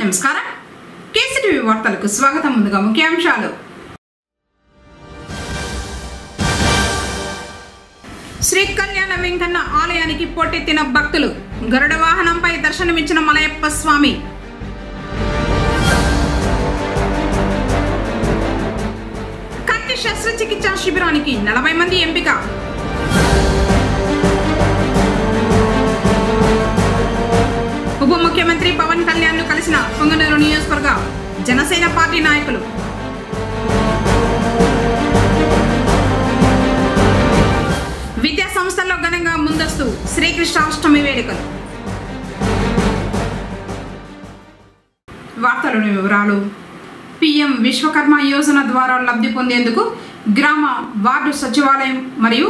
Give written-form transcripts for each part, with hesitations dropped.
నమస్కారం కేసీటీవీ వార్తలకు స్వాగతం. ముందుగా ముఖ్యాంశాలు. శ్రీ కళ్యాణ వెంకన్న ఆలయానికి పోటెత్తిన భక్తులు. గరుడ వాహనంపై దర్శనమిచ్చిన మలయప్ప స్వామి. కంటి శస్త్రచికిత్సా శిబిరానికి 40 మంది ఎంపిక. ఉప ముఖ్యమంత్రి పవన్ కళ్యాణ్ ను కలిసిన పొంగనూరు నియోజకవర్గ జనసేన పార్టీ నాయకులు. విద్యా సంస్థల్లో ఘనంగా ముందస్తు శ్రీకృష్ణాష్టమి వేడుకలు. వార్తలోని వివరాలు. పిఎం విశ్వకర్మ యోజన ద్వారా లబ్ధి పొందేందుకు గ్రామ వార్డు సచివాలయం మరియు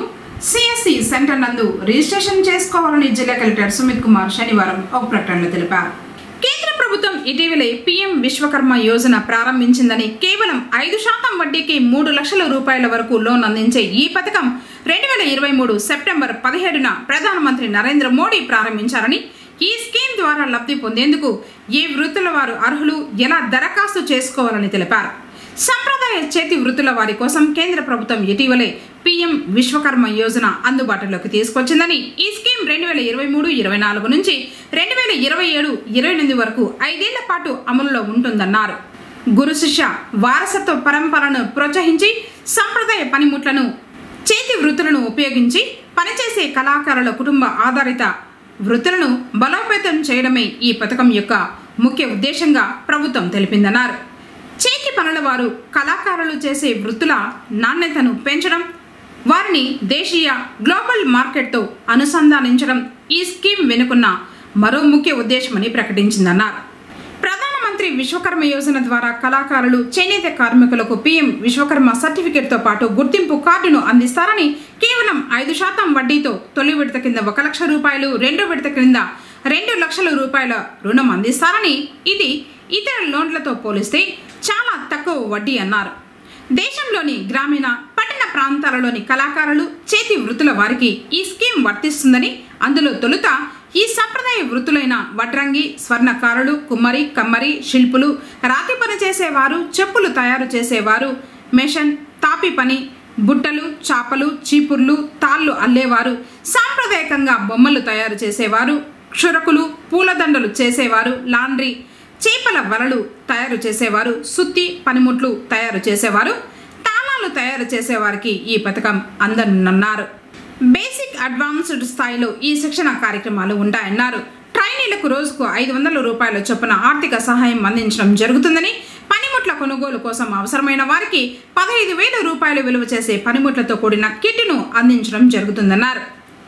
సిఎస్సి సెంటర్ నందు రిజిస్ట్రేషన్ చేసుకోవాలని జిల్లా కలెక్టర్ సుమిత్ కుమార్ శనివారం ఒక ప్రకటనలో తెలిపారు. కేంద్ర ప్రభుత్వం ఇటీవలే పిఎం విశ్వకర్మ యోజన ప్రారంభించిందని, కేవలం 5% వడ్డీకి 3 లక్షల రూపాయల వరకు లోన్ అందించే ఈ పథకం 2023 సెప్టెంబర్ 17న ప్రధానమంత్రి నరేంద్ర మోడీ ప్రారంభించారని, ఈ స్కీమ్ ద్వారా లబ్ధి పొందేందుకు ఏ వృత్తుల వారు అర్హులు, ఎలా దరఖాస్తు చేసుకోవాలని తెలిపారు. సంప్రదాయ చేతి వృత్తుల వారి కోసం కేంద్ర ప్రభుత్వం ఇటీవలే పిఎం విశ్వకర్మ యోజన అందుబాటులోకి తీసుకొచ్చిందని, ఈ స్కీమ్ 2023-24 నుంచి 2027-28 వరకు 5 ఏళ్ల పాటు అమలులో ఉంటుందన్నారు. గురు శిష్య వారసత్వ పరంపరను ప్రోత్సహించి సంప్రదాయ పనిముట్లను, చేతి వృత్తులను ఉపయోగించి పనిచేసే కళాకారుల కుటుంబ ఆధారిత వృత్తులను బలోపేతం చేయడమే ఈ పథకం యొక్క ముఖ్య ఉద్దేశంగా ప్రభుత్వం తెలిపిందన్నారు. చేతి పనుల వారు, కళాకారులు చేసే వృత్తుల నాణ్యతను పెంచడం, వారిని దేశీయ గ్లోబల్ మార్కెట్తో అనుసంధానించడం ఈ స్కీమ్ వెనుకున్న మరో ముఖ్య ఉద్దేశమని ప్రకటించిందన్నారు. ప్రధానమంత్రి విశ్వకర్మ యోజన ద్వారా కళాకారులు, చేనేత కార్మికులకు పిఎం విశ్వకర్మ సర్టిఫికేట్తో పాటు గుర్తింపు కార్డును అందిస్తారని, కేవలం 5% వడ్డీతో తొలి విడత కింద 1 లక్ష రూపాయలు, రెండో విడత కింద 2 లక్షల రూపాయల రుణం అందిస్తారని, ఇది ఇతర లోన్లతో పోలిస్తే చాలా తక్కువ వడ్డీ అన్నారు. దేశంలోని గ్రామీణ, పట్టణ ప్రాంతాలలోని కళాకారులు, చేతి వృత్తుల వారికి ఈ స్కీమ్ వర్తిస్తుందని, అందులో తొలుత ఈ సంప్రదాయ వృత్తులైన వడ్రంగి, స్వర్ణకారులు, కుమ్మరి, కమ్మరి, శిల్పులు, రాతి పని చేసేవారు, చెప్పులు తయారు చేసేవారు, మెషిన్, తాపి పని, బుట్టలు, చాపలు, చీపుర్లు, తాళ్ళు అల్లేవారు, సాంప్రదాయకంగా బొమ్మలు తయారు చేసేవారు, క్షురకులు, పూలదండలు చేసేవారు, లాండ్రీ, చేపల వలలు తయారు చేసేవారు, సుత్తి పనిముట్లు తయారు చేసేవారు, తాళాలు తయారు చేసేవారికి ఈ పథకం అందనున్నారు. బేసిక్, అడ్వాన్స్డ్ స్థాయిలో ఈ శిక్షణ కార్యక్రమాలు ఉంటాయన్నారు. ట్రైనీలకు రోజుకు 500 రూపాయల చొప్పున ఆర్థిక సహాయం అందించడం జరుగుతుందని, పనిముట్ల కొనుగోలు కోసం అవసరమైన వారికి 15,000 రూపాయలు విలువ చేసే పనిముట్లతో కూడిన కిట్ను అందించడం జరుగుతుందన్నారు.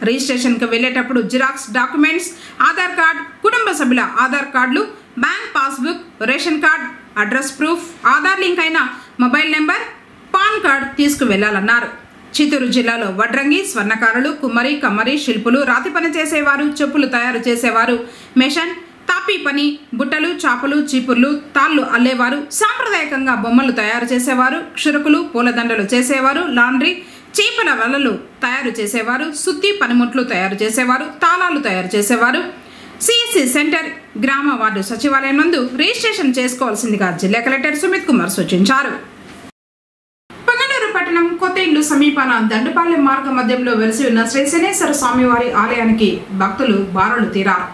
రిజిస్ట్రేషన్కి వెళ్లేటప్పుడు జిరాక్స్ డాక్యుమెంట్స్, ఆధార్ కార్డ్, కుటుంబ సభ్యుల ఆధార్ కార్డులు, bank passbook, ration card, address proof, Aadhaar link అయిన మొబైల్ నెంబర్, పాన్ కార్డ్ తీసుకువెళ్లాలన్నారు. చిత్తూరు జిల్లాలో వడ్రంగి, స్వర్ణకారులు, కుమ్మరి, కమ్మరి, శిల్పులు, రాతి పని చేసేవారు, చెప్పులు తయారు చేసేవారు, మెషిన్, తాపీ పని, బుట్టలు, చాపలు, చీపుర్లు, తాళ్ళు అల్లేవారు, సాంప్రదాయకంగా బొమ్మలు తయారు చేసేవారు, క్షురకులు, పూలదండలు చేసేవారు, లాండ్రీ, చేపల వలలు తయారు చేసేవారు, సుత్తి పనిముట్లు తయారు చేసేవారు, తాళాలు తయారు చేసేవారు సిఎస్సి సెంటర్, గ్రామ వార్డు సచివాలయం నందు రిజిస్ట్రేషన్ చేసుకోవాల్సిందిగా జిల్లా కలెక్టర్ సుమిత్ కుమార్ సూచించారు. పొంగనూరు పట్టణం కొత్త ఇల్లు సమీపాన దండుపాలెం మార్గ మధ్యంలో వెలిసి ఉన్న శ్రీ శనేశ్వర స్వామివారి ఆలయానికి భక్తులు బారులు తీరారు.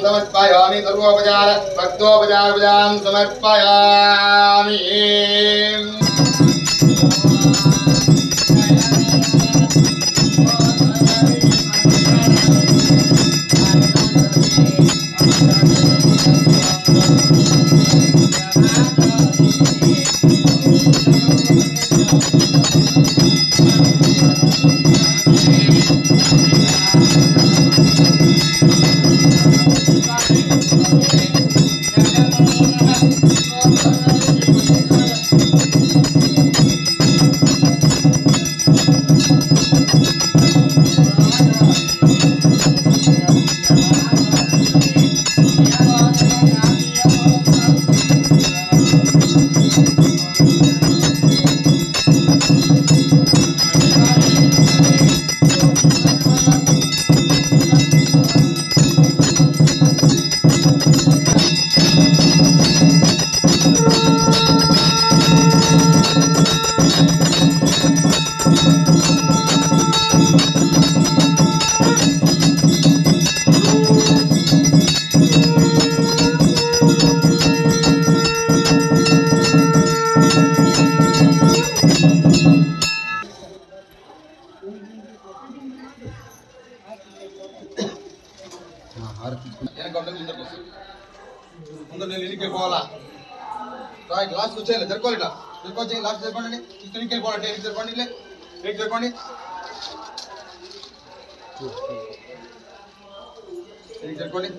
సమర్పయామి సర్వోపచార భక్తోపచారం సమర్పయామి. ఇంటికి పోవాలా రైట్ లాస్ట్ వచ్చేయాలి జరుకోవాలి ఇట్లా జరుకోవచ్చు లాస్ట్ జరుకోండి ఇంటికి వెళ్ళిపోవాలి ఇంటికి జరుకోండి ఇంటికి జరుకోండి ఇంటికి జరుకోండి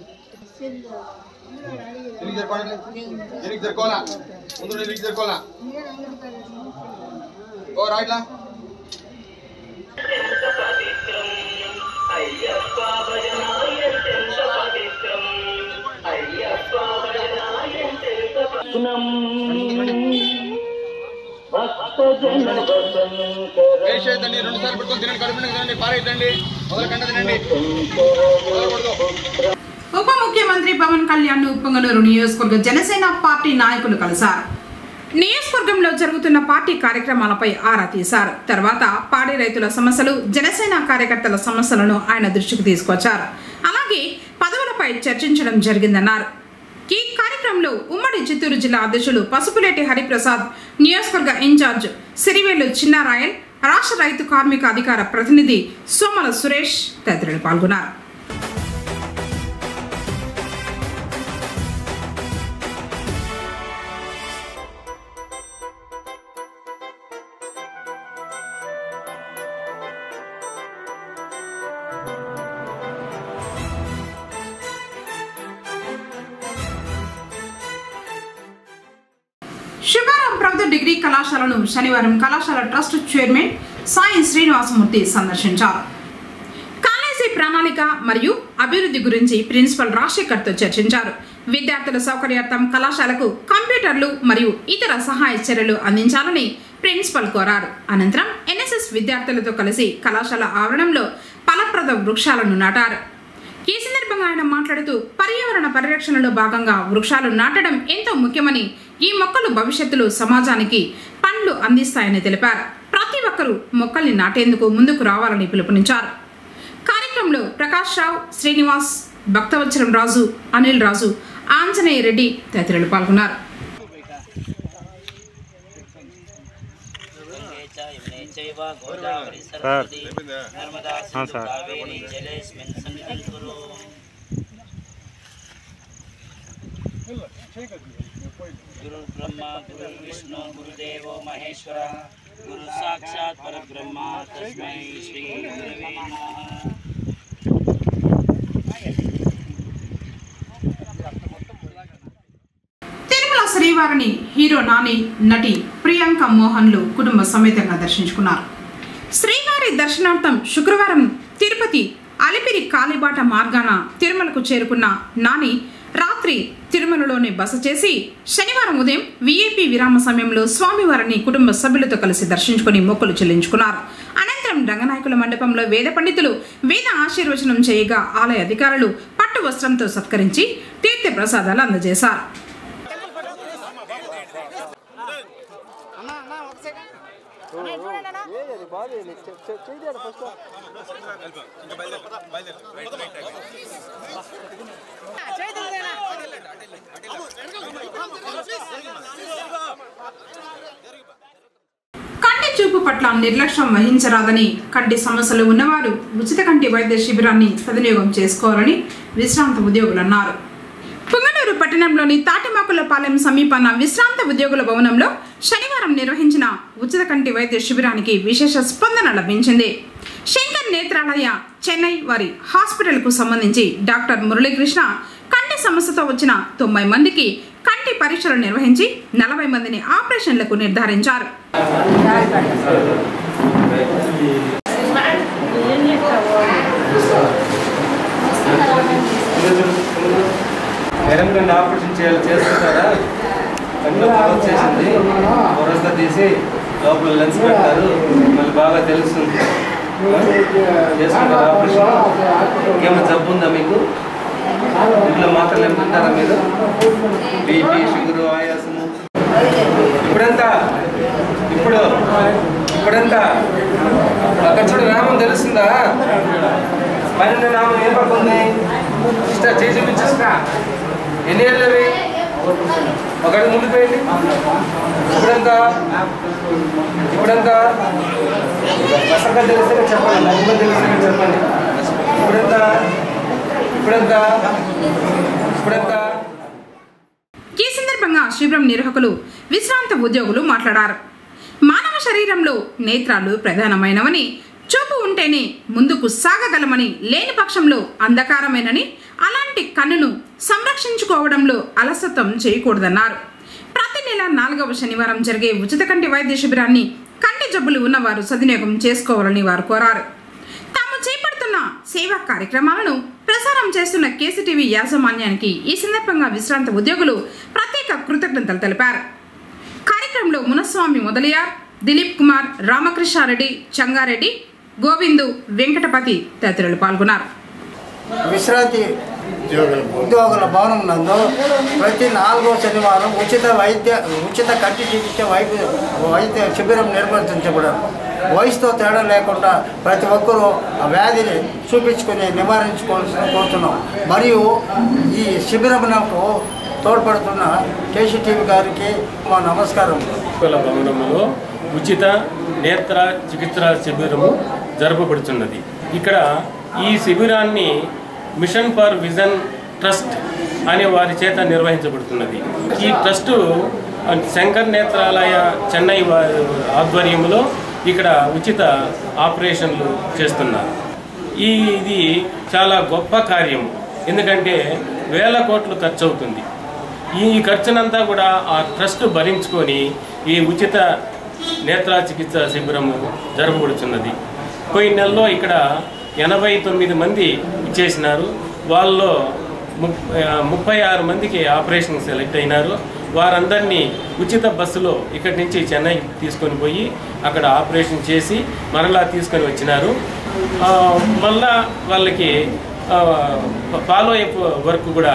ఇంటికి జరుకోండి ఇంటికి జరుకోవాలా ముందు ఇంటికి జరుకోవాలా ఓ రైట్లా వేసేదండి 2 సార్లు పెట్టుకొని తినండి కడుపు తినండి పారేద్దండి మొదలు కండ తినండి ఉప ముఖ్యమంత్రి పవన్ కళ్యాణ్ పొంగనూరు నియోజకవర్గ జనసేన పార్టీ నాయకులు కలిశారు. నియోజకవర్గంలో జరుగుతున్న పార్టీ కార్యక్రమాలపై ఆరా తీశారు. తర్వాత పాడి రైతుల సమస్యలు, జనసేన కార్యకర్తల సమస్యలను ఆయన దృష్టికి తీసుకొచ్చారు. అలాగే పదవులపై చర్చించడం జరిగిందన్నారు. ఈ కార్యక్రమంలో ఉమ్మడి చిత్తూరు జిల్లా అధ్యక్షులు పసుపులేటి హరిప్రసాద్, నియోజకవర్గ ఇన్ఛార్జ్ సిరివేలు చిన్నారాయల్, రాష్ట్ర రైతు కార్మిక అధికార ప్రతినిధి సోమల సురేష్ తదితరులు పాల్గొన్నారు. శుభారం ప్రభుత్వ డిగ్రీ కళాశాలను శనివారం కళాశాల ట్రస్ట్ చైర్మన్ సాయి శ్రీనివాసమూర్తి సందర్శించారు. కాలేజీ ప్రణాళిక మరియు అభివృద్ధి గురించి ప్రిన్సిపల్ రాజశేఖర్తో చర్చించారు. విద్యార్థుల సౌకర్యార్థం కళాశాలకు కంప్యూటర్లు మరియు ఇతర సహాయ చర్యలు అందించాలని ప్రిన్సిపల్ కోరారు. అనంతరం ఎన్ఎస్ఎస్ విద్యార్థులతో కలిసి కళాశాల ఆవరణంలో ఫలప్రద వృక్షాలను నాటారు. ఈ సందర్భంగా ఆయన మాట్లాడుతూ పర్యావరణ పరిరక్షణలో భాగంగా వృక్షాలు నాటడం ఎంతో ముఖ్యమని, ఈ మొక్కలు భవిష్యత్తులో సమాజానికి పండ్లు అందిస్తాయని తెలిపారు. ప్రతి ఒక్కరూ మొక్కల్ని నాటేందుకు ముందుకు రావాలని పిలుపునిచ్చారు. కార్యక్రమంలో ప్రకాష్ రావు, శ్రీనివాస్, భక్తవత్సరం రాజు, అనిల్ రాజు, ఆంజనేయ రెడ్డి తదితరులు పాల్గొన్నారు. गुरु ब्रह्मा गुरु विष्णु गुरुदेवो महेश्वरः गुरु साक्षात् परब्रह्म तस्मै श्री गुरवे नमः. తిరుమల శ్రీవారిని హీరో నాని, నటి ప్రియాంక మోహన్లు కుటుంబ సమేతంగా దర్శించుకున్నారు. శ్రీవారి దర్శనార్థం శుక్రవారం తిరుపతి అలిపిరి కాలిబాట మార్గాన తిరుమలకు చేరుకున్న నాని రాత్రి తిరుమలలోనే బస చేసి శనివారం ఉదయం విఐపి విరామ సమయంలో స్వామివారిని కుటుంబ సభ్యులతో కలిసి దర్శించుకుని మొక్కులు చెల్లించుకున్నారు. అనంతరం రంగనాయకుల మండపంలో వేద పండితులు వేద ఆశీర్వచనం చేయగా ఆలయ అధికారులు పట్టు వస్త్రంతో సత్కరించి తీర్థ ప్రసాదాలు అందజేశారు. కంటి చూపు పట్ల నిర్లక్ష్యం వహించరాదని, కంటి సమస్యలు ఉన్నవారు ఉచిత కంటి వైద్య శిబిరాన్ని సద్వినియోగం చేసుకోవాలని విశ్రాంత ఉద్యోగులు అన్నారు. పుంగనూరు పట్టణంలోని తాటిమాకులపాలెం సమీపాన విశ్రాంత ఉద్యోగుల భవనంలో శనివారం నిర్వహించిన ఉచిత కంటి వైద్య శిబిరానికి విశేష స్పందన లభించింది. శంకర్ నేత్రాలయ చెన్నై వారి హాస్పిటల్కు సంబంధించి డాక్టర్ మురళీకృష్ణ కంటి సమస్యతో వచ్చిన 90 మందికి కంటి పరీక్షలు నిర్వహించి 40 మందిని ఆపరేషన్లకు నిర్ధారించారు. ఆపరేషన్ చేస్తుంటారా? వచ్చేసింది, పొరంతా తీసి లోపల లెన్స్ పెడతారు, మళ్ళీ బాగా తెలుస్తుంది. చేసుకుంటారు ఆపరేషన్. ఏమైనా జబ్బు ఉందా మీకు? ఇంట్లో మాత్రలు ఏమి తింటారా మీరు? బీపీ, షుగరు, ఆయాసము? ఇప్పుడెంత? ఇప్పుడెంత? అక్కడ చూడు నామం తెలుస్తుందా? పైన నామం ఏ పక్క ఉంది? ఇష్టా చేసి చూపించేస్తా. ఎన్ని ఏళ్ళు అవి? ఒకటి ముందుపోయింది. ఇప్పుడెంత? అసలు తెలిస్తే చెప్పండి, నమ్మకం తెలిస్తే చెప్పండి. ఇప్పుడెంత? శిబిరం నిర్వాహకులు విశ్రాంత ఉద్యోగులు మాట్లాడారు. మానవ శరీరంలో నేత్రాలు ప్రధానమైనవని, చూపు ఉంటేనే ముందుకు సాగగలమని, లేని పక్షంలో అంధకారమేనని, అలాంటి కన్నును సంరక్షించుకోవడంలో అలసత్వం చేయకూడదన్నారు. ప్రతి నెల 4వ శనివారం జరిగే ఉచిత కంటి వైద్య శిబిరాన్ని కంటి జబ్బులు ఉన్నవారు సద్వినియోగం చేసుకోవాలని వారు కోరారు. తాము చేపడుతున్న సేవా కార్యక్రమాలను ప్రసారం చేస్తున్న కేసీటీవీ యాజమాన్యానికి ఈ సందర్భంగా విశ్రాంత ఉద్యోగులు ప్రత్యేక కృతజ్ఞతలు తెలిపారు. కార్యక్రమంలో మునస్వామి మొదలియార్, దిలీప్ కుమార్, రామకృష్ణారెడ్డి, చంగారెడ్డి, గోవిందు, వెంకటపతి తదితరులు పాల్గొన్నారు. విశ్రాంతి ఉద్యోగుల భవనం నందు ప్రతి 4వ శనివారం ఉచిత కంటి చికిత్స వైద్య శిబిరం నిర్వర్తించబడడం. వయసుతో తేడా లేకుండా ప్రతి ఒక్కరూ ఆ వ్యాధిని చూపించుకొని నివారించుకోవాల్సిన కోరుతున్నాం. మరియు ఈ శిబిరమునకు తోడ్పడుతున్న కేసీటీవీ గారికి మా నమస్కారం. భవనంలో ఉచిత నేత్ర చికిత్స శిబిరము జరపబడుతున్నది. ఇక్కడ ఈ శిబిరాన్ని మిషన్ ఫర్ విజన్ ట్రస్ట్ అనే వారి చేత నిర్వహించబడుతున్నది. ఈ ట్రస్టు శంకర్ నేత్రాలయ చెన్నై ఆధ్వర్యంలో ఇక్కడ ఉచిత ఆపరేషన్లు చేస్తున్నారు. ఇది చాలా గొప్ప కార్యం. ఎందుకంటే వేల కోట్లు ఖర్చు అవుతుంది. ఈ ఖర్చునంతా కూడా ఆ ట్రస్ట్ భరించుకొని ఈ ఉచిత నేత్ర చికిత్స శిబిరము జరపబడుతున్నది. పోయిన నెలలో ఇక్కడ 89 మంది ఇచ్చేసినారు. వాళ్ళలో 36 మందికి ఆపరేషన్ సెలెక్ట్ అయినారు. వారందరినీ ఉచిత బస్సులో ఇక్కడి నుంచి చెన్నై తీసుకొని పోయి అక్కడ ఆపరేషన్ చేసి మరలా తీసుకొని వచ్చినారు. మళ్ళా వాళ్ళకి ఫాలో అప్ వర్క్ కూడా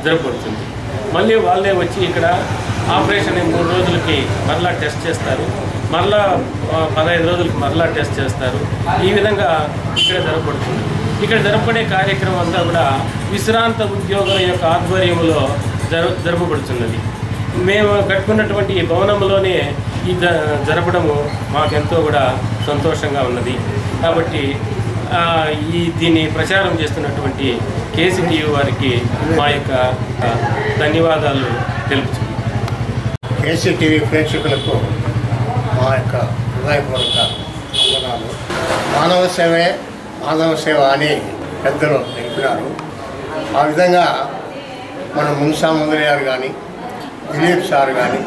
జరపబడుతుంది. మళ్ళీ వాళ్ళే వచ్చి ఇక్కడ ఆపరేషన్ 3 రోజులకి మరలా టెస్ట్ చేస్తారు, మరలా 15 రోజులకి మరలా టెస్ట్ చేస్తారు. ఈ విధంగా ఇక్కడ జరపబడుతుంది. ఇక్కడ జరపబడే కార్యక్రమం అంతా కూడా విశ్రాంత ఉద్యోగుల యొక్క ఆధ్వర్యంలో జరపబడుతున్నది. మేము కట్టుకున్నటువంటి ఈ భవనంలోనే ఈ జరపడము మాకెంతో కూడా సంతోషంగా ఉన్నది. కాబట్టి దీన్ని ప్రచారం చేస్తున్నటువంటి కేసీటీవీ వారికి మా యొక్క ధన్యవాదాలు తెలుపుతున్నాం. కేసీటీవీ ప్రేక్షకులకు మా యొక్క హృదయపూర్వక వందనాలు. మానవ సేవే మాధవ సేవ అని పెద్దలు తెలిపినారు. ఆ విధంగా మన మున్సా మొదలయ్యారు కానీ, దిలీప్ సార్ కానీ,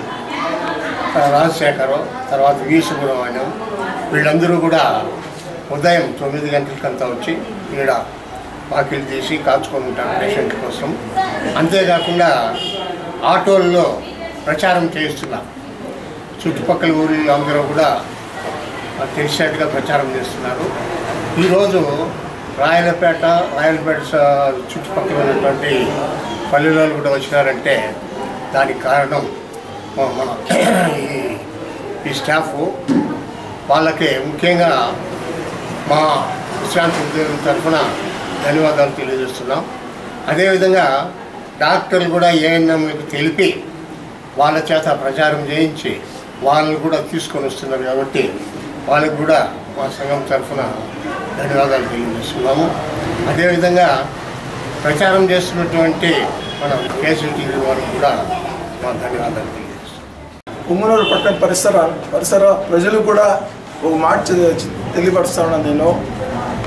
రాజశేఖర్, తర్వాత వి సుబ్రహ్మణ్యం, వీళ్ళందరూ కూడా ఉదయం 9 గంటలకంతా వచ్చి ఈడ వాకిలు తీసి కాచుకొని ఉంటారు పేషెంట్ కోసం. అంతేకాకుండా ఆటోల్లో ప్రచారం చేస్తున్నారు. చుట్టుపక్కల ఊళ్ళో అందరూ కూడా తెలిసేట్టుగా ప్రచారం చేస్తున్నారు. ఈరోజు రాయలపేట చుట్టుపక్కల ఉన్నటువంటి పల్లెల్లో కూడా వచ్చినారంటే దానికి కారణం మన ఈ స్టాఫ్. వాళ్ళకి ముఖ్యంగా మా విశ్రాంతి ఉద్యోగం తరఫున ధన్యవాదాలు తెలియజేస్తున్నాం. అదేవిధంగా డాక్టర్లు కూడా ఏఎన్ఎంలకు తెలిపి వాళ్ళ చేత ప్రచారం చేయించి వాళ్ళని కూడా తీసుకొని వస్తున్నారు. కాబట్టి వాళ్ళకి కూడా మా సంఘం తరఫున ధన్యవాదాలు తెలియజేస్తున్నాము. అదేవిధంగా ప్రచారం చేస్తున్నటువంటి మన కేసీటీవీ వారికి కూడా మా ధన్యవాదాలు తెలియజేస్తున్నాం. పుంగనూరు పట్టణ పరిసర ప్రజలు కూడా ఒక మాట తెలియపరుస్తా ఉన్నాను. నేను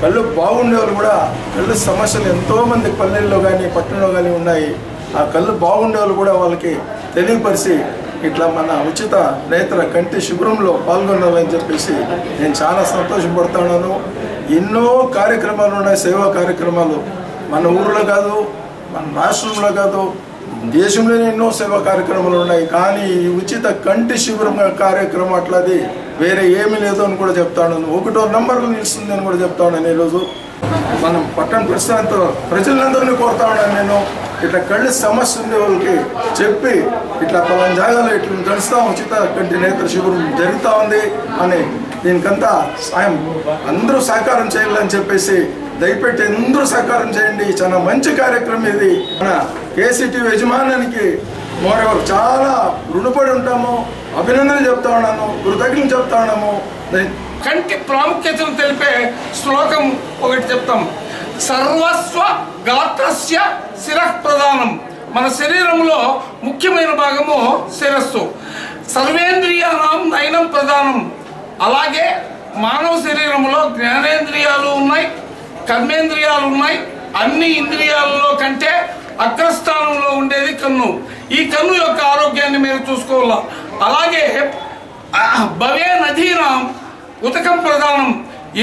కళ్ళు బాగుండేవాళ్ళు కూడా కళ్ళు సమస్యలు ఎంతోమంది పల్లెల్లో కానీ పట్టణంలో కానీ ఉన్నాయి. ఆ కళ్ళు బాగుండేవాళ్ళు కూడా వాళ్ళకి తెలియపరిచి ఇట్లా మన ఉచిత నేత్ర కంటి శిబిరంలో పాల్గొనాలని చెప్పేసి నేను చాలా సంతోషపడుతున్నాను. ఎన్నో కార్యక్రమాలు ఉన్నాయి, సేవా కార్యక్రమాలు. మన ఊరిలో కాదు, మన రాష్ట్రంలో కాదు, దేశంలోనే ఎన్నో సేవా కార్యక్రమాలు ఉన్నాయి. కానీ ఈ ఉచిత కంటి శిబిరం కార్యక్రమం అట్లాది వేరే ఏమీ లేదు అని కూడా చెప్తాను. 1వ నంబర్లో నిలుస్తుంది అని కూడా చెప్తా ఉన్నాను. ఈరోజు మనం పట్టణ ప్రజలందరినీ కోరుతా ఉన్నాను. నేను ఇట్లా కళ్ళు సమస్య ఉండే వాళ్ళకి చెప్పి ఇట్లా పలానా జాగాలో ఇట్లా గడుస్తాం, ఉచిత కంటి నేత్ర శిబిరం జరుగుతూ ఉంది అని దీనికంతా సాయం అందరూ సహకారం చేయాలని చెప్పేసి దయపెట్టి అందరూ సహకారం చేయండి. చాలా మంచి కార్యక్రమం ఇది. మన కేసీటీవీ యజమానానికి మోరెవర్ చాలా రుణపడి ఉంటాము. అభినందనలు చెప్తా ఉన్నాను, కృతజ్ఞతలు చెప్తా ఉన్నాము. కంటి ప్రాముఖ్యతను తెలిపే శ్లోకం ఒకటి చెప్తాం. సర్వస్వ గాత్రస్య శిరః ప్రధానం మన శరీరంలో ముఖ్యమైన భాగము శిరస్సు. సర్వేంద్రియానాం నయనం ప్రధానం. అలాగే మానవ శరీరంలో జ్ఞానేంద్రియాలు ఉన్నాయి, కర్మేంద్రియాలు ఉన్నాయి. అన్ని ఇంద్రియాలలో కంటే అగ్రస్థానంలో ఉండేది కన్ను. ఈ కన్ను యొక్క ఆరోగ్యాన్ని మీరు చూసుకోవాలి. అలాగే భవే నదీనాం ఉదకం ప్రధానం.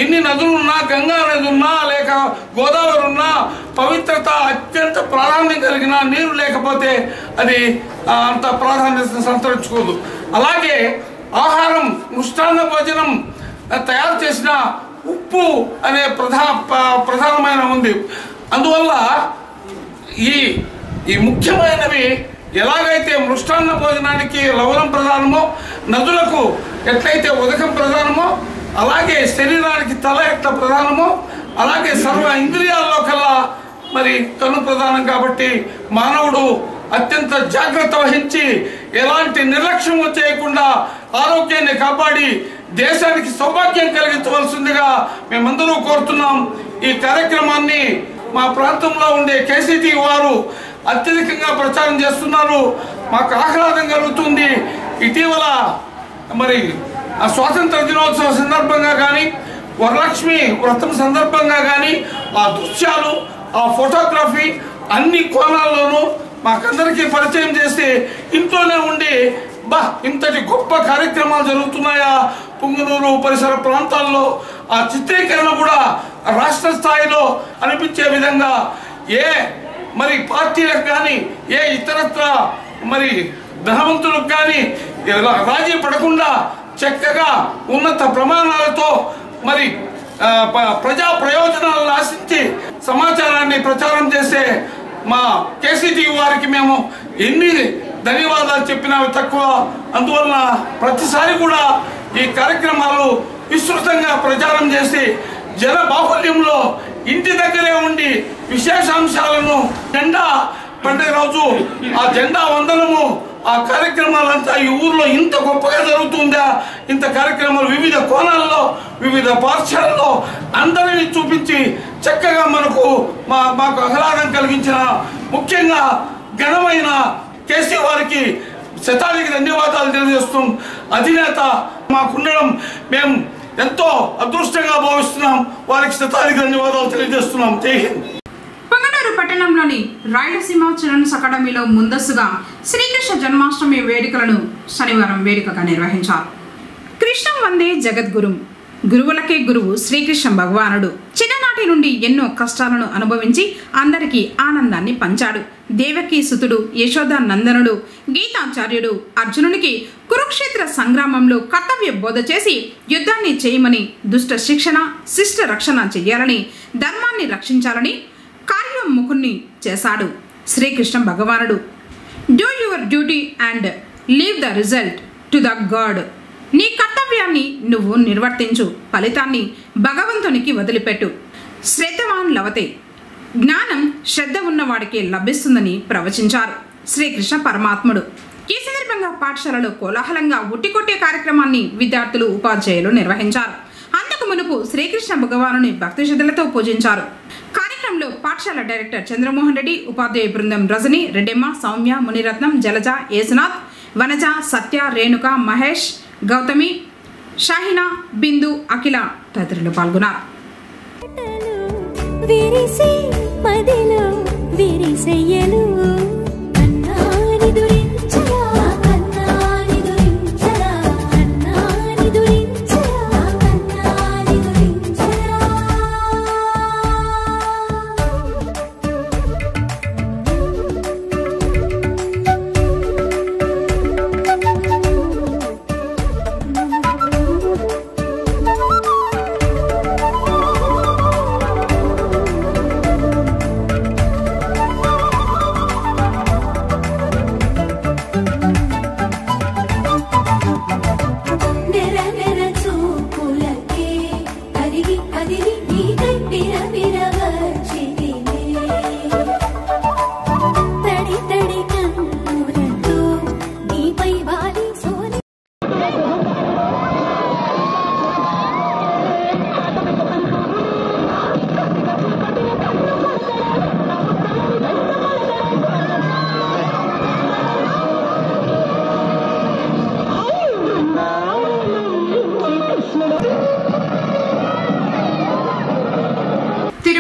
ఎన్ని నదులున్నా, గంగా నది ఉన్నా లేక గోదావరి ఉన్నా, పవిత్రత అత్యంత ప్రాధాన్యం కలిగిన నీరు లేకపోతే అది అంత ప్రాధాన్యత సంతరించుకోదు. అలాగే ఆహారం, మృష్టాన్న భోజనం తయారు చేసిన ఉప్పు అనే ప్రధానమైన ఉంది. అందువల్ల ఈ ముఖ్యమైనవి ఎలాగైతే మృష్టాన్న భోజనానికి లవణం ప్రధానమో, నదులకు ఎట్లయితే ఉదకం ప్రధానమో, అలాగే శరీరానికి తల ఎట్లా ప్రధానమో, అలాగే సర్వ ఇంద్రియాల్లో కల్లా మరి కన్ను ప్రధానం. కాబట్టి మానవుడు అత్యంత జాగ్రత్త వహించి ఎలాంటి నిర్లక్ష్యం చేయకుండా ఆరోగ్యాన్ని కాపాడి దేశానికి సౌభాగ్యం కలిగించవలసిందిగా మేమందరూ కోరుతున్నాం. ఈ కార్యక్రమాన్ని మా ప్రాంతంలో ఉండే కేసీటీ వారు అత్యధికంగా ప్రచారం చేస్తున్నారు. మాకు ఆహ్లాదం కలుగుతుంది. ఇటీవల మరి ఆ స్వాతంత్ర దినోత్సవం సందర్భంగా కానీ, వరలక్ష్మి వ్రతం సందర్భంగా కానీ ఆ దృశ్యాలు, ఆ ఫోటోగ్రఫీ అన్ని కోణాల్లోనూ మాకందరికీ పరిచయం చేసి ఇంట్లోనే ఉండి ఇంతటి గొప్ప కార్యక్రమాలు జరుగుతున్నాయా పుంగనూరు పరిసర ప్రాంతాల్లో, ఆ చిత్రీకరణ కూడా రాష్ట్ర స్థాయిలో అనిపించే విధంగా ఏ మరి పార్టీలకు కానీ, ఏ ఇతరత్ర మరి ధనవంతులకు కానీ రాజీ పడకుండా చక్కగా ఉన్నత ప్రమాణాలతో మరి ప్రజా ప్రయోజనాలను ఆశించి సమాచారాన్ని ప్రచారం చేసే మా కేసీటీ వారికి మేము ఎన్ని ధన్యవాదాలు చెప్పినా తక్కువ. అందువలన ప్రతిసారి కూడా ఈ కార్యక్రమాలు విస్తృతంగా ప్రచారం చేసి జన బాహుల్యంలో ఇంటి దగ్గరే ఉండి విశేషాంశాలను, జెండా పండుగ రోజు ఆ జెండా వందనము, ఆ కార్యక్రమాలంతా ఈ ఊర్లో ఇంత గొప్పగా జరుగుతుందా, ఇంత కార్యక్రమాలు వివిధ కోణాల్లో, వివిధ పాఠశాలలో అందరినీ చూపించి చక్కగా మాకు ఆహ్లాదం కలిగించిన ముఖ్యంగా ఘనమైన కేసీ వారికి శతానికి ధన్యవాదాలు తెలియజేస్తాం. అధినేత మాకుండడం మేము ఎంతో అదృష్టంగా భావిస్తున్నాం. వారికి శతానికి ధన్యవాదాలు తెలియజేస్తున్నాం. జై హింద్. పొంగనూరు పట్టణంలోని రాయలసీమ చిల్డ్రన్స్ అకాడమీలో ముందస్తుగా శ్రీకృష్ణ జన్మాష్టమి వేడుకలను శనివారం వేడుకగా నిర్వహించారు. కృష్ణం వందే జగద్గురుం, గురువులకే గురువు శ్రీకృష్ణ భగవానుడు. చిన్ననాటి నుండి ఎన్నో కష్టాలను అనుభవించి అందరికీ ఆనందాన్ని పంచాడు. దేవకీ సుతుడు, యశోద నందనుడు, గీతాచార్యుడు అర్జునునికి కురుక్షేత్ర సంగ్రామంలో కర్తవ్య బోధ చేసి యుద్ధాన్ని చేయమని, దుష్ట శిక్షణ, శిష్ట రక్షణ చెయ్యాలని, ధర్మాన్ని రక్షించాలని కార్యోన్ముఖుణ్ణి చేశాడు శ్రీకృష్ణ భగవానుడు. Do your duty and leave the result to the God. నీ కర్తవ్యాన్ని నువ్వు నిర్వర్తించు, ఫలితాన్ని భగవంతునికి వదిలిపెట్టు. శ్రద్ధవాన్ లవతే, జ్ఞానం శ్రద్ధ ఉన్నవాడికి లభిస్తుందని ప్రవచించారు శ్రీకృష్ణ పరమాత్ముడు. ఈ సందర్భంగా పాఠశాలలో కోలాహలంగా ఉట్టికొట్టే కార్యక్రమాన్ని విద్యార్థులు, ఉపాధ్యాయులు నిర్వహించారు. అంతకు మునుపు శ్రీకృష్ణ భగవానుని భక్తి శ్రద్ధలతో పూజించారు. కార్యక్రమంలో పాఠశాల డైరెక్టర్ చంద్రమోహన్ రెడ్డి, ఉపాధ్యాయ బృందం రజని, రెడ్డెమ్మ, సౌమ్య, మునిరత్నం, జలజ, యేసునాథ్, వనజ, సత్య, రేణుక, మహేష్, గౌతమి, షాహినా, బిందు, అఖిల తదితరులు పాల్గొన్నారు.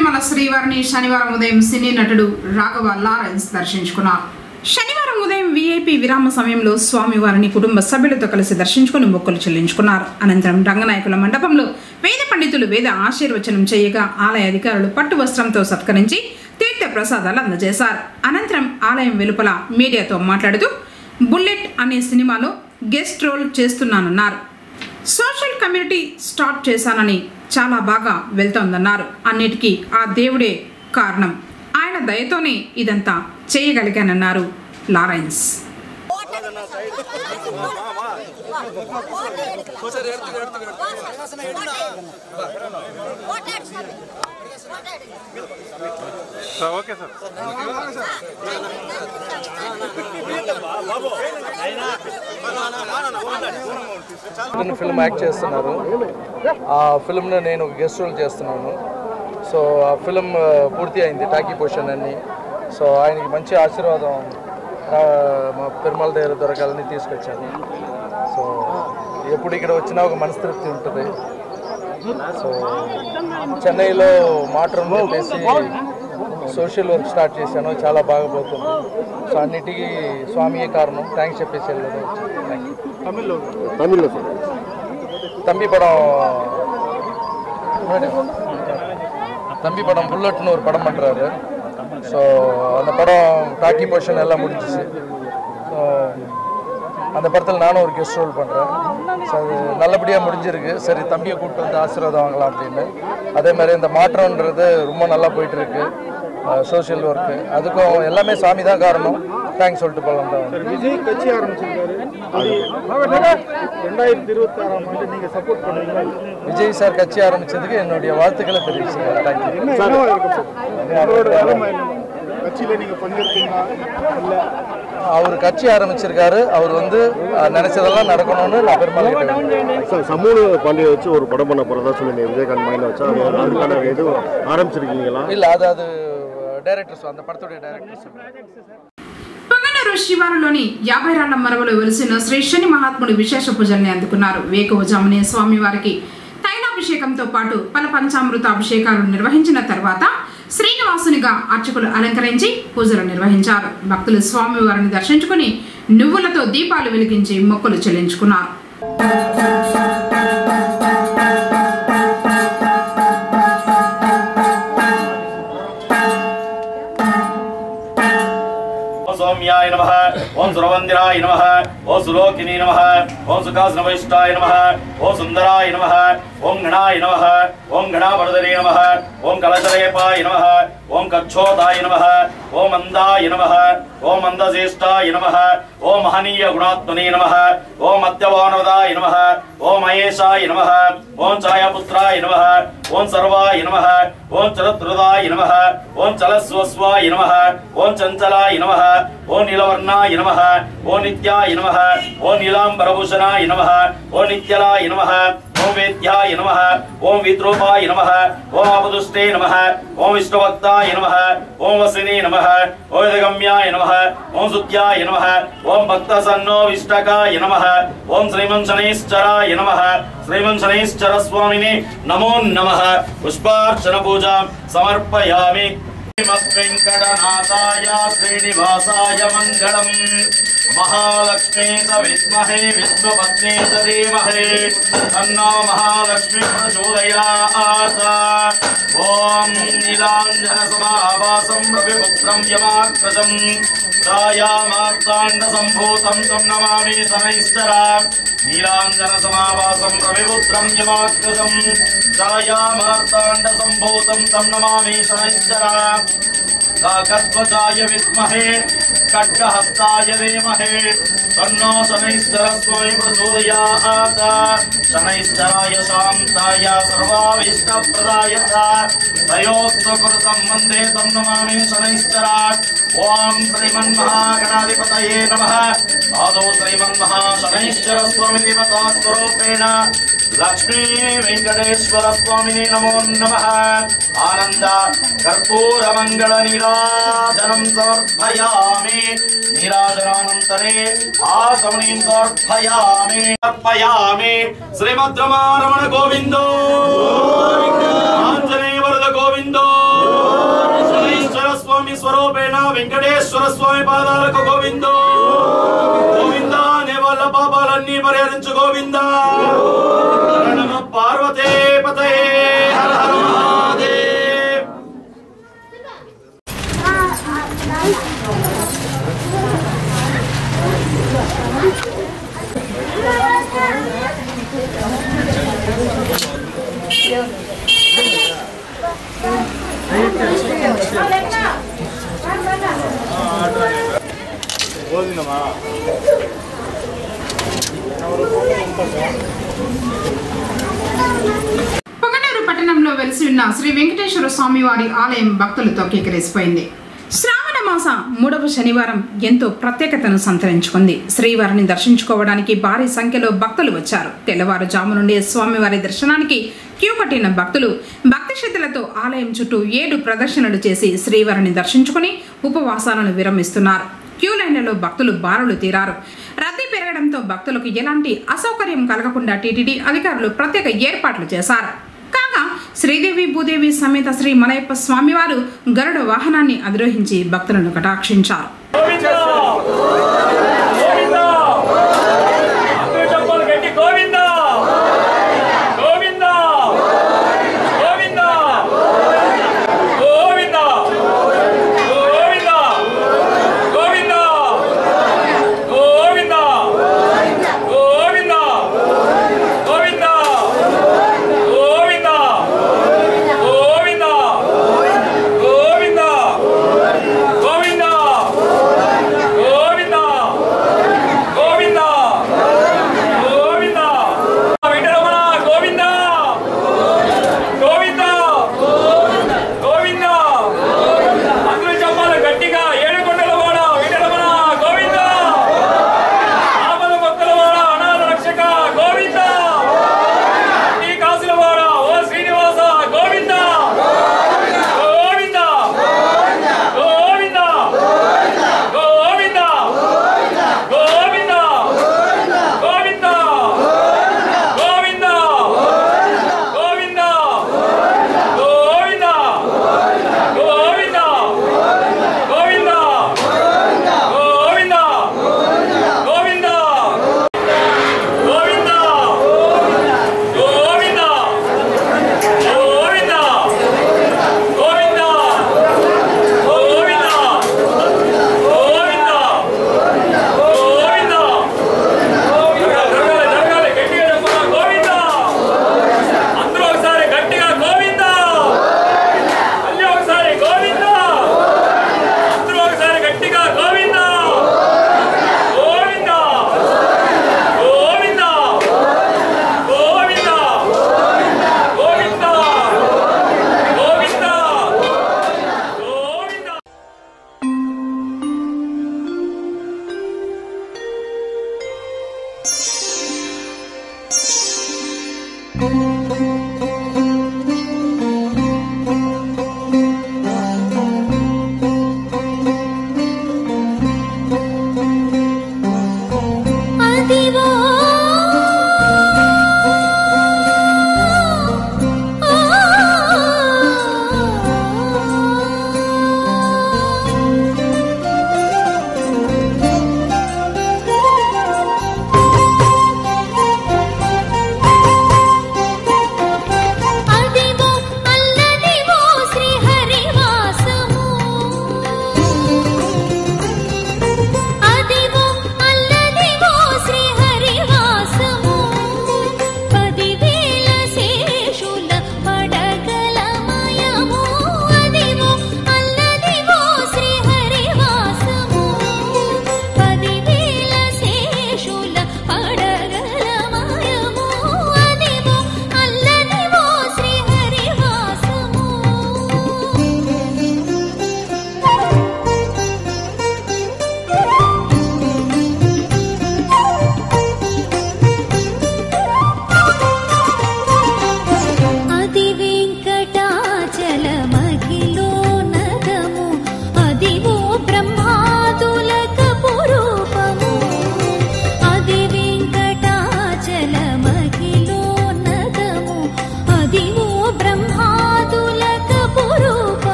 తిరుమల శ్రీవారిని శనివారం ఉదయం సినీ నటుడు రాఘవ లారెన్స్ దర్శించుకున్నారు. శనివారం ఉదయం వీఐపీ విరామ సమయంలో స్వామివారిని కుటుంబ సభ్యులతో కలిసి దర్శించుకుని మొక్కులు చెల్లించుకున్నారు. అనంతరం రంగనాయకుల మండపంలో వేద పండితులు వేద ఆశీర్వచనం చేయగా ఆలయ అధికారులు పట్టు వస్త్రంతో సత్కరించి తీర్థ ప్రసాదాలు అందజేశారు. అనంతరం ఆలయం వెలుపల మీడియాతో మాట్లాడుతూ బుల్లెట్ అనే సినిమాలో గెస్ట్ రోల్ చేస్తున్నానన్నారు. సోషల్ కమ్యూనిటీ స్టార్ట్ చేశానని చాలా బాగా వెళ్తోందన్నారు. అన్నిటికీ ఆ దేవుడే కారణం, ఆయన దయతోనే ఇదంతా చేయగలిగానన్నారు లారెన్స్. ఫిల్మ్ యాక్ట్ చేస్తున్నారు. ఆ ఫిల్మ్లో నేను గెస్ట్ రోల్ చేస్తున్నాను. సో ఆ ఫిల్మ్ పూర్తి అయింది, టాకీ పొజిషన్ అన్ని. సో ఆయనకి మంచి ఆశీర్వాదం మా పెరుమాళ దగ్గర దొరకాలని తీసుకొచ్చాను. సో ఎప్పుడు ఇక్కడ వచ్చినా ఒక మనస్తృప్తి ఉంటుంది. సో చెన్నైలో మాట్రూమ్ చెప్పేసి సోషల్ వర్క్ స్టార్ట్ చేశాను, చాలా బాగా పోతుంది. సో అన్నిటికీ స్వామియే కారణం, థ్యాంక్స్ చెప్పేసి వెళ్ళదు. తమిళ్లో தம்பி படம் புல்லட்னு ஒரு படம் பண்ணுறாரு. ஸோ அந்த படம் டாக்கி பொசிஷன் எல்லாம் முடிஞ்சிச்சு. அந்த படத்தில் நானும் ஒரு கெஸ்ட் ரோல் பண்ணுறேன். ஸோ அது நல்லபடியாக முடிஞ்சிருக்கு. சரி, தம்பியை கூப்பிட்டு வந்து ஆசீர்வாதம் வாங்கலாம் அப்படின்னு. அதே மாதிரி இந்த மாற்றம்ன்றது ரொம்ப நல்லா போயிட்டுருக்கு. சோஷியல் ஒர்க்கு அதுக்கும் எல்லாமே சாமி தான் காரணம். தேங்க்ஸ் சொல்லிட்டு போகலாம் தான். விஜய் கட்சி ஆரம்பிச்சிருக்காரு. 2026ஆம் ஆண்டு நீங்கள் சப்போர்ட் பண்ணுவீங்களா? விஜய் சார் கட்சி ஆரம்பித்ததுக்கு என்னுடைய வாழ்த்துக்களை தெரிவிச்சுக்கிறேன். தேங்க்யூ. கட்சியில் நீங்கள் பங்கேற்பீங்களா? இல்லை, அவர் கட்சி ஆரம்பிச்சிருக்காரு. அவர் வந்து நினைச்சதெல்லாம் நடக்கணும்னு நான் பெருமாள் சார் சமூக பாண்டியை வச்சு ஒரு படம் பண்ண போகிறதா சொல்லுங்க. விஜயகாந்த் மைண்ட் வச்சா அதுக்கான எதுவும் ஆரம்பிச்சிருக்கீங்களா? இல்லை, அது డైరెక్టర్స్, அந்த పడతోడే డైరెక్టర్స్. పొంగనూరు శివారులోని 50 రాళ్ల మరవలో వెలిసిన శ్రీ శని మహాత్ముడి విశేష పూజల్ని అందుకున్నారు. వేకువజామునే స్వామివారికి తైలాభిషేకంతో పాటు పల పంచామృత అభిషేకాలు నిర్వహించిన తర్వాత శ్రీనివాసునిగా అర్చకులు అలంకరించి పూజలు నిర్వహించారు. భక్తులు స్వామివారిని దర్శించుకుని నువ్వులతో దీపాలు వెలిగించి మొక్కులు చెల్లించుకున్నారు. సౌమ్యాయ నమః, ఓం సురవందిరాయ నమః, ఓం సులోకిని నమః, ఓం సుఖాసనవైష్టాయ నమః, ఓం సుందరాయ నమః, ఓం గణాయ నమః, ఓం గణావరదనే నమః, ఓం కలశలేపాయ నమః, ఓం కచ్చోదాయ నమః, ఓం మందాయ నమః, ఓం మందశ్రేష్టాయ నమః, ఓం మహనీయ గుణాత్మనే నమః, ఓం మధ్యవానవదాయ నమః, ఓం మహేశాయ నమః, ఓం ఛాయాపుత్రాయ నమః, ఓం సర్వాయ నమః, ఓం చరత్రుదాయ నమః, ఓం చలస్వస్వాయ నమః, ఓం చంచలాయ నమః, ఓం నీలవర్ణాయ నమః, ఓం నిత్యాయ నమః, ఓం నీలాంబరభూషణాయ నమః, ఓం నిత్యలాయ నమః, ఓం వేద్యాయ నమః, ఓం విద్రూపాయ నమః, ఓం అపదుష్టే నమః, ఓం విష్ణుభక్తాయ నమః, ఓం వసినే నమః, ఓం వేదగమ్యాయ నమః, ఓం సుత్యాయ నమః, ఓం భక్తసన్నో విష్టకాయ నమః, ఓం శ్రీమంశనైశ్చరాయ నమః, శ్రీమంశనైశ్చర స్వామినే నమో నమః. పుష్పార్చన పూజాం సమర్పయామి. వెంకటనాథాయ శ్రీనివాసాయ మంగళం. మహాలక్ష్మీ విద్మహే విష్ణుపత్నీ ధీమహి తన్నో మహాలక్ష్మి ప్రచోదయాత్. ఓం నీలాంజన సమావాసం రవిపుత్రం యమాగ్రజం ఛాయామార్తాండ సంభూతం తం నమామి శనైశ్చరా. నీలాంజన సమావాసం రవిపుత్రం యమాగ్రజం ఛాయామార్తాండ సంభూతం తం నమామి శనైశ్చరా. కాకధ్వజాయ విద్మహే ఖడ్గహస్తాయ ధీమహి తన్నో శనైశ్చర స్వామి ప్రచోదయాత్. శనైశ్చరాయ శాంతాయ సర్వాభీష్టప్రదాయ తయోక్తకృతం వందే తం నమామి శనైశ్చరా. ఓం శ్రీమన్మహాగణాధిపతయే నమః. ఆదౌ శ్రీమన్మహాశనైశ్చర స్వామి దేవతాస్వరూపేణ లక్ష్మీ వెంకటేశ్వర స్వామిని నమో నమః. ఆనంద కర్పూర మంగళ నీరాజనం సమర్పయామి. నీరాజనానంతరే ఆసమనీం సమర్పయామి. అర్పయామి. శ్రీమద్రమారమణ గోవిందో, ఆంజనేయ వరద గోవిందో. వెంకటేశ్వర స్వామి పాదాలకు గోవిందో గోవింద అనే వాళ్ళ పాపాలన్నీ పరిహరించు గోవింద. నమ పార్వతే పతయే హర హర మహాదేవ్. పొంగనూరు పట్టణంలో వెలిసి ఉన్న శ్రీ వెంకటేశ్వర స్వామి వారి ఆలయం భక్తులతో కిక్కిరిసిపోయింది. శ్రావణ మాస 3వ శనివారం ఎంతో ప్రత్యేకతను సంతరించుకుంది. శ్రీవారిని దర్శించుకోవడానికి భారీ సంఖ్యలో భక్తులు వచ్చారు. తెల్లవారుజాము నుండి స్వామివారి దర్శనానికి క్యూ కట్టిన భక్తులు భక్తి శ్రద్ధలతో ఆలయం చుట్టూ 7 ప్రదర్శనలు చేసి శ్రీవారిని దర్శించుకుని ఉపవాసాలను విరమిస్తున్నారు. క్యూ లైన్లలో భక్తులు బారులు తీరారు. రద్దీ పెరగడంతో భక్తులకు ఎలాంటి అసౌకర్యం కలగకుండా టీటీడీ అధికారులు ప్రత్యేక ఏర్పాట్లు చేశారు. కాగా శ్రీదేవి భూదేవి సమేత శ్రీ మలయప్ప స్వామివారు గరుడ వాహనాన్ని అధిరోహించి భక్తులను కటాక్షించారు.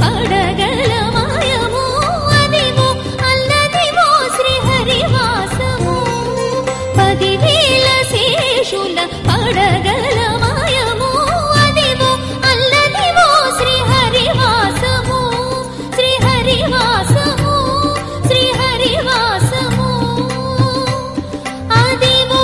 పడగల మాయము అదివో అల్లదివో శ్రీహరివాసము 10,000 శేషుల పడగల మాయము అదివో అల్లదివో శ్రీహరివాసము శ్రీహరివాసము శ్రీహరివాసము అదివో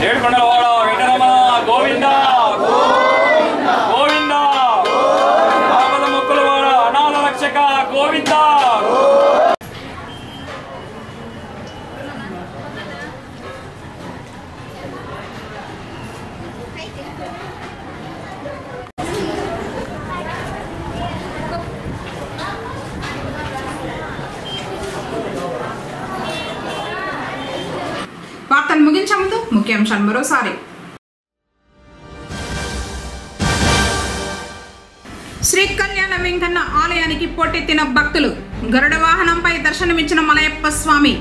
ఏడుకొండలవాడ వెంకటరమణ గోవింద గోవింద ఆపద మొక్కులవాడ అనాథ రక్షక గోవింద. వార్తలు ముగించే ముందు ముఖ్యాంశాలు మరోసారి. శ్రీ కళ్యాణ వెంకన్న ఆలయానికి పోటెత్తిన భక్తులు. గరుడ వాహనంపై దర్శనమిచ్చిన మలయప్ప స్వామి.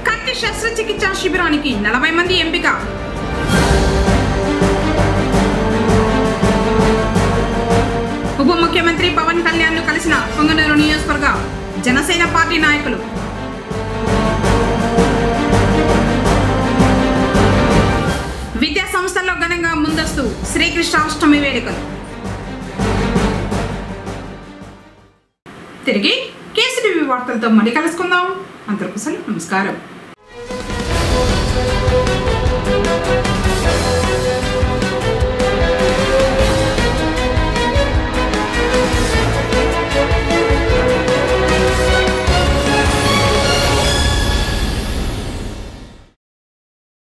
కంటి శస్త్రచికిత్స శిబిరానికి 40 మంది ఎంపిక. ఉప ముఖ్యమంత్రి పవన్ కళ్యాణ్ ను కలిసిన పొంగనూరు నియోజకవర్గ జనసేన పార్టీ నాయకులు. విద్యా సంస్థల్లో ఘనంగా ముందస్తు శ్రీకృష్ణాష్టమి వేడుకలు. తిరిగి కేసీటీవీ వార్తలతో మళ్ళీ కలుసుకుందాం. అంతవరకు నమస్కారం.